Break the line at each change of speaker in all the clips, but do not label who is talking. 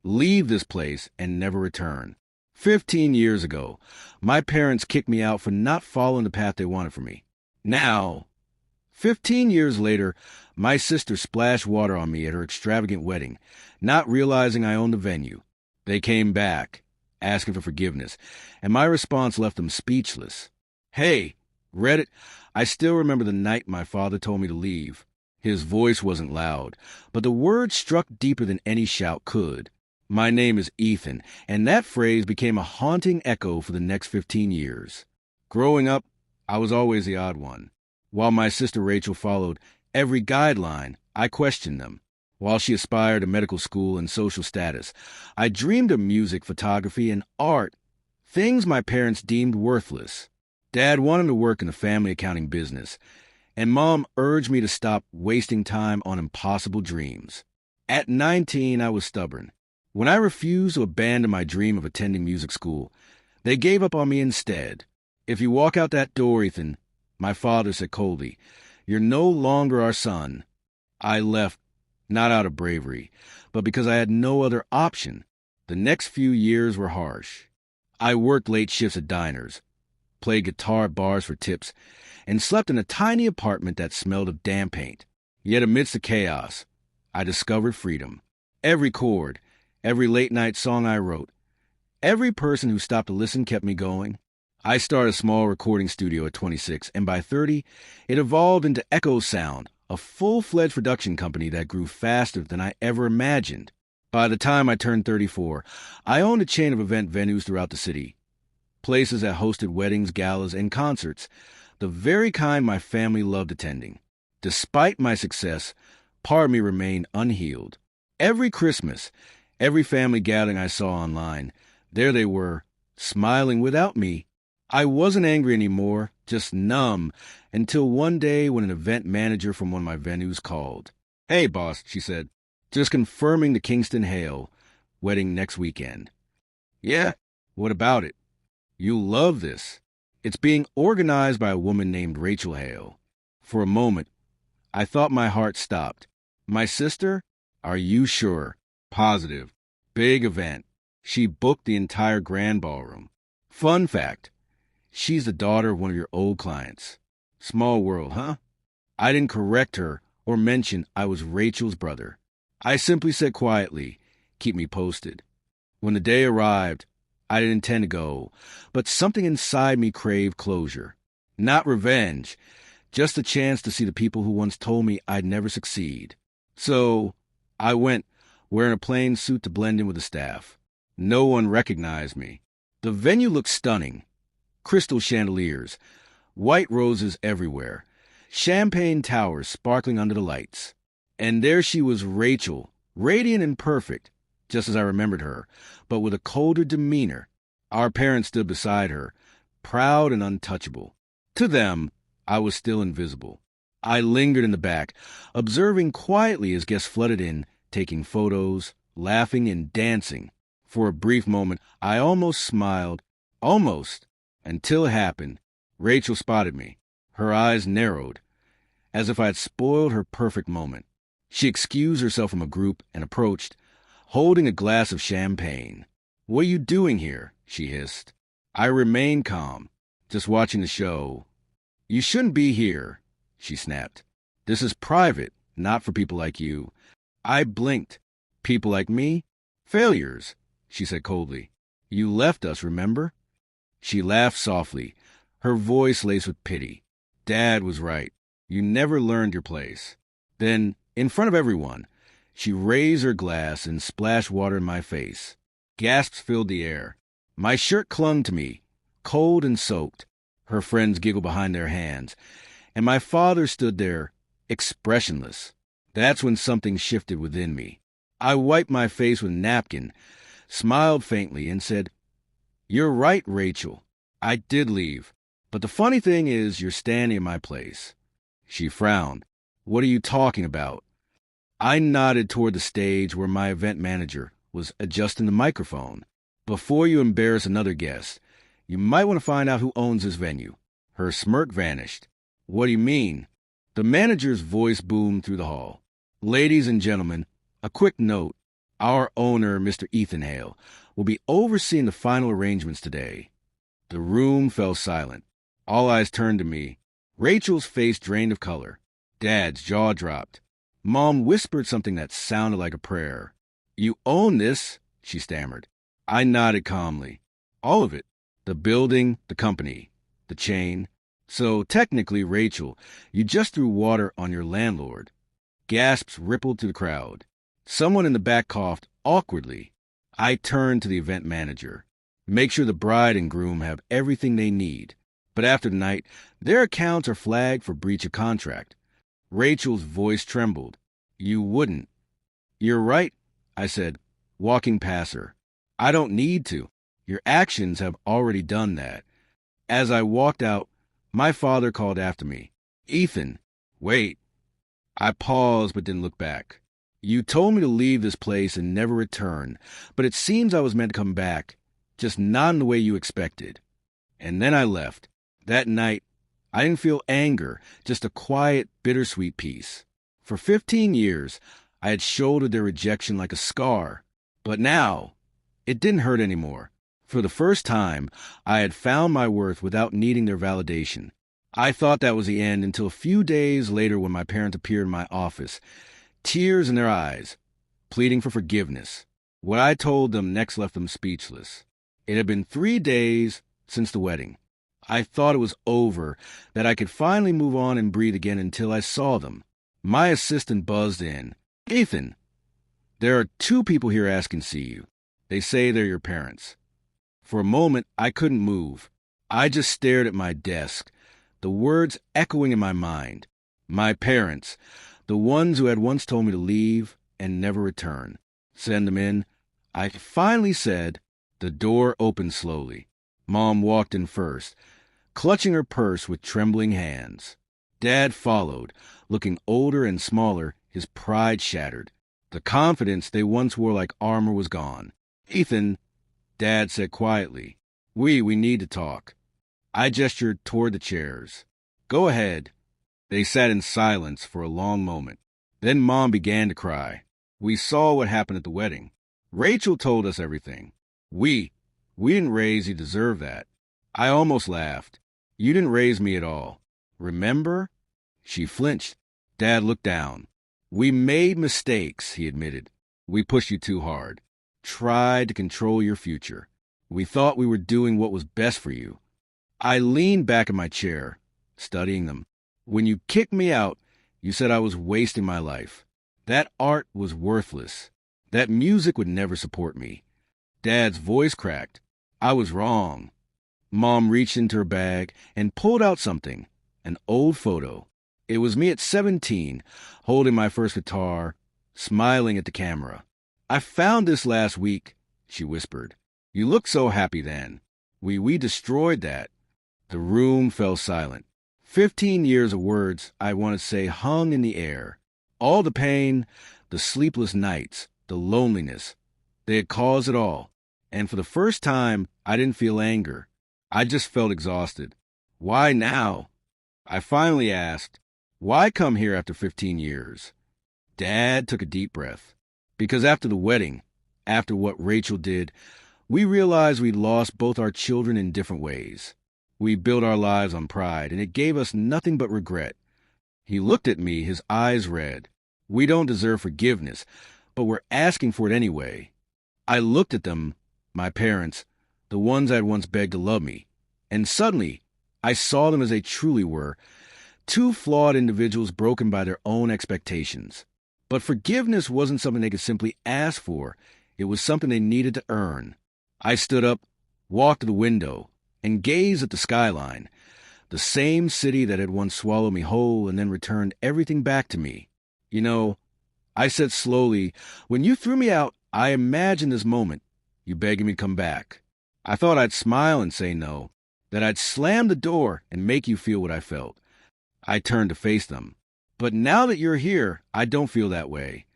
leave this place, and never return. 15 years ago, my parents kicked me out for not following the path they wanted for me. Now, 15 years later, my sister splashed water on me at her extravagant wedding, not realizing I owned the venue. They came back, asking for forgiveness, and my response left them speechless. Hey, Reddit, I still remember the night my father told me to leave. His voice wasn't loud, but the words struck deeper than any shout could. My name is Ethan, and that phrase became a haunting echo for the next 15 years. Growing up, I was always the odd one. While my sister Rachel followed every guideline, I questioned them. While she aspired to medical school and social status, I dreamed of music, photography, and art, things my parents deemed worthless. Dad wanted to work in the family accounting business, and Mom urged me to stop wasting time on impossible dreams. At 19, I was stubborn. When I refused to abandon my dream of attending music school, they gave up on me instead. If you walk out that door, Ethan, my father said coldly, you're no longer our son. I left, not out of bravery, but because I had no other option. The next few years were harsh. I worked late shifts at diners, played guitar at bars for tips, and slept in a tiny apartment that smelled of damp paint. Yet amidst the chaos, I discovered freedom. Every chord, every late-night song I wrote, every person who stopped to listen kept me going. I started a small recording studio at 26, and by 30, it evolved into Echo Sound, a full-fledged production company that grew faster than I ever imagined. By the time I turned 34, I owned a chain of event venues throughout the city, places that hosted weddings, galas, and concerts, the very kind my family loved attending. Despite my success, part of me remained unhealed. Every Christmas, every family gathering I saw online, there they were, smiling without me. I wasn't angry anymore, just numb, until one day when an event manager from one of my venues called. Hey, boss, she said, just confirming the Kingston Hale wedding next weekend. Yeah, what about it? You'll love this. It's being organized by a woman named Rachel Hale. For a moment, I thought my heart stopped. My sister? Are you sure? Positive. Big event. She booked the entire grand ballroom. Fun fact. She's the daughter of one of your old clients. Small world, huh? I didn't correct her or mention I was Rachel's brother. I simply said quietly, keep me posted. When the day arrived, I didn't intend to go, but something inside me craved closure. Not revenge, just a chance to see the people who once told me I'd never succeed. So I went, wearing a plain suit to blend in with the staff. No one recognized me. The venue looked stunning. Crystal chandeliers, white roses everywhere, champagne towers sparkling under the lights. And there she was, Rachel, radiant and perfect, just as I remembered her, but with a colder demeanor. Our parents stood beside her, proud and untouchable. To them, I was still invisible. I lingered in the back, observing quietly as guests flooded in, taking photos, laughing and dancing. For a brief moment, I almost smiled, almost, until it happened. Rachel spotted me. Her eyes narrowed, as if I had spoiled her perfect moment. She excused herself from a group and approached, holding a glass of champagne. What are you doing here? She hissed. I remained calm, just watching the show. You shouldn't be here, she snapped. This is private, not for people like you. I blinked. People like me? Failures, she said coldly. You left us, remember? She laughed softly, her voice laced with pity. Dad was right. You never learned your place. Then, in front of everyone, she raised her glass and splashed water in my face. Gasps filled the air. My shirt clung to me, cold and soaked. Her friends giggled behind their hands, and my father stood there, expressionless. That's when something shifted within me. I wiped my face with a napkin, smiled faintly, and said, You're right, Rachel. I did leave. But the funny thing is, you're standing in my place. She frowned. What are you talking about? I nodded toward the stage where my event manager was adjusting the microphone. Before you embarrass another guest, you might want to find out who owns this venue. Her smirk vanished. What do you mean? The manager's voice boomed through the hall. Ladies and gentlemen, a quick note. Our owner, Mr. Ethan Hale, will be overseeing the final arrangements today." The room fell silent. All eyes turned to me. Rachel's face drained of color. Dad's jaw dropped. Mom whispered something that sounded like a prayer. "You own this," she stammered. I nodded calmly. "All of it. The building, the company, the chain. So technically, Rachel, you just threw water on your landlord." Gasps rippled through the crowd. Someone in the back coughed awkwardly. I turned to the event manager. "Make sure the bride and groom have everything they need. But after tonight, their accounts are flagged for breach of contract." Rachel's voice trembled. "You wouldn't." "You're right," I said, walking past her. "I don't need to. Your actions have already done that." As I walked out, my father called after me. "Ethan, wait." I paused but didn't look back. "You told me to leave this place and never return, but it seems I was meant to come back, just not in the way you expected." And then I left. That night, I didn't feel anger, just a quiet, bittersweet peace. For 15 years, I had shouldered their rejection like a scar. But now, it didn't hurt anymore. For the first time, I had found my worth without needing their validation. I thought that was the end until a few days later when my parents appeared in my office, tears in their eyes, pleading for forgiveness. What I told them next left them speechless. It had been 3 days since the wedding. I thought it was over, that I could finally move on and breathe again until I saw them. My assistant buzzed in. "Ethan, there are 2 people here asking to see you. They say they're your parents." For a moment, I couldn't move. I just stared at my desk, the words echoing in my mind. My parents, the ones who had once told me to leave and never return. "Send them in." I finally said. The door opened slowly. Mom walked in first, clutching her purse with trembling hands. Dad followed, looking older and smaller, his pride shattered. The confidence they once wore like armor was gone. "Ethan," Dad said quietly, we need to talk." I gestured toward the chairs. "Go ahead." They sat in silence for a long moment. Then Mom began to cry. "We saw what happened at the wedding. Rachel told us everything. We didn't raise you to deserve that." I almost laughed. "You didn't raise me at all. Remember?" She flinched. Dad looked down. "We made mistakes," he admitted. "We pushed you too hard. Tried to control your future. We thought we were doing what was best for you." I leaned back in my chair, studying them. "When you kicked me out, you said I was wasting my life. That art was worthless. That music would never support me." Dad's voice cracked. "I was wrong." Mom reached into her bag and pulled out something, an old photo. It was me at 17, holding my first guitar, smiling at the camera. "I found this last week," she whispered. "You looked so happy then. We destroyed that." The room fell silent. 15 years of words, I want to say, hung in the air. All the pain, the sleepless nights, the loneliness. They had caused it all. And for the first time, I didn't feel anger. I just felt exhausted. "Why now?" I finally asked. "Why come here after 15 years?" Dad took a deep breath. "Because after the wedding, after what Rachel did, we realized we'd lost both our children in different ways. We built our lives on pride, and it gave us nothing but regret." He looked at me, his eyes red. "We don't deserve forgiveness, but we're asking for it anyway." I looked at them, my parents, the ones I'd once begged to love me, and suddenly I saw them as they truly were, 2 flawed individuals broken by their own expectations. But forgiveness wasn't something they could simply ask for. It was something they needed to earn. I stood up, walked to the window, and gazed at the skyline, the same city that had once swallowed me whole and then returned everything back to me. "You know," I said slowly, "when you threw me out, I imagined this moment, you begging me to come back. I thought I'd smile and say no, that I'd slam the door and make you feel what I felt." I turned to face them. "But now that you're here, I don't feel that way."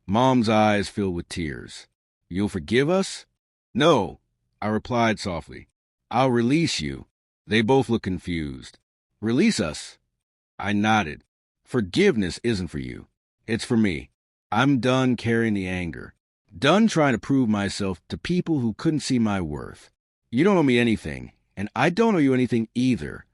Mom's eyes filled with tears. "You'll forgive us?" "No," I replied softly. "I'll release you." They both looked confused. "Release us?" I nodded. "Forgiveness isn't for you. It's for me. I'm done carrying the anger. Done trying to prove myself to people who couldn't see my worth. You don't owe me anything, and I don't owe you anything either.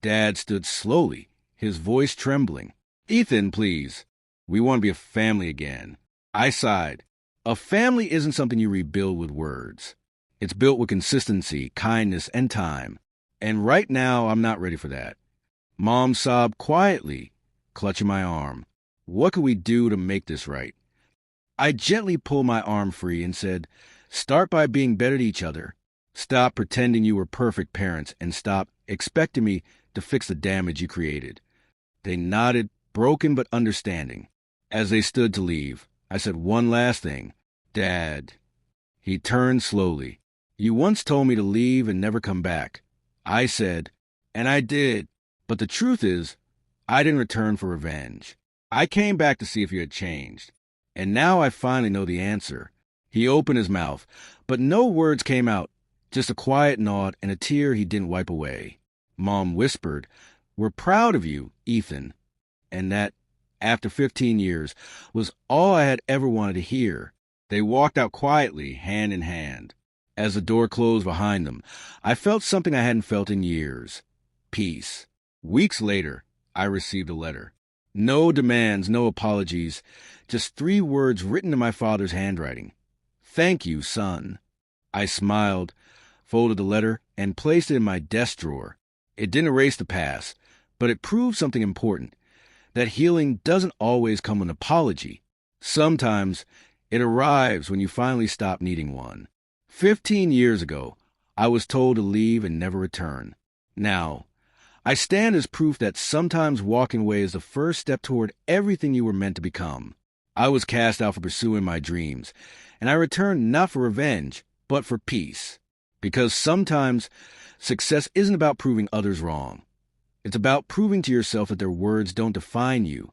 Dad stood slowly, his voice trembling. Ethan, please. We want to be a family again. I sighed. A family isn't something you rebuild with words. It's built with consistency, kindness, and time. And right now, I'm not ready for that. Mom sobbed quietly, clutching my arm. What could we do to make this right? I gently pulled my arm free and said, start by being better to each other. Stop pretending you were perfect parents and stop expecting me to fix the damage you created. They nodded, broken but understanding. As they stood to leave, I said one last thing. Dad. He turned slowly. You once told me to leave and never come back. I said, and I did. But the truth is, I didn't return for revenge. I came back to see if you had changed. And now I finally know the answer. He opened his mouth, but no words came out, just a quiet nod and a tear he didn't wipe away. Mom whispered, we're proud of you, Ethan. And that, after 15 years, was all I had ever wanted to hear. They walked out quietly, hand in hand. As the door closed behind them, I felt something I hadn't felt in years. Peace. Weeks later, I received a letter. No demands, no apologies, just 3 words written in my father's handwriting. Thank you, son. I smiled, folded the letter, and placed it in my desk drawer. It didn't erase the past, but it proved something important, that healing doesn't always come with an apology. Sometimes it arrives when you finally stop needing one. 15 years ago, I was told to leave and never return. Now, I stand as proof that sometimes walking away is the first step toward everything you were meant to become. I was cast out for pursuing my dreams, and I returned not for revenge, but for peace. Because sometimes success isn't about proving others wrong. It's about proving to yourself that their words don't define you,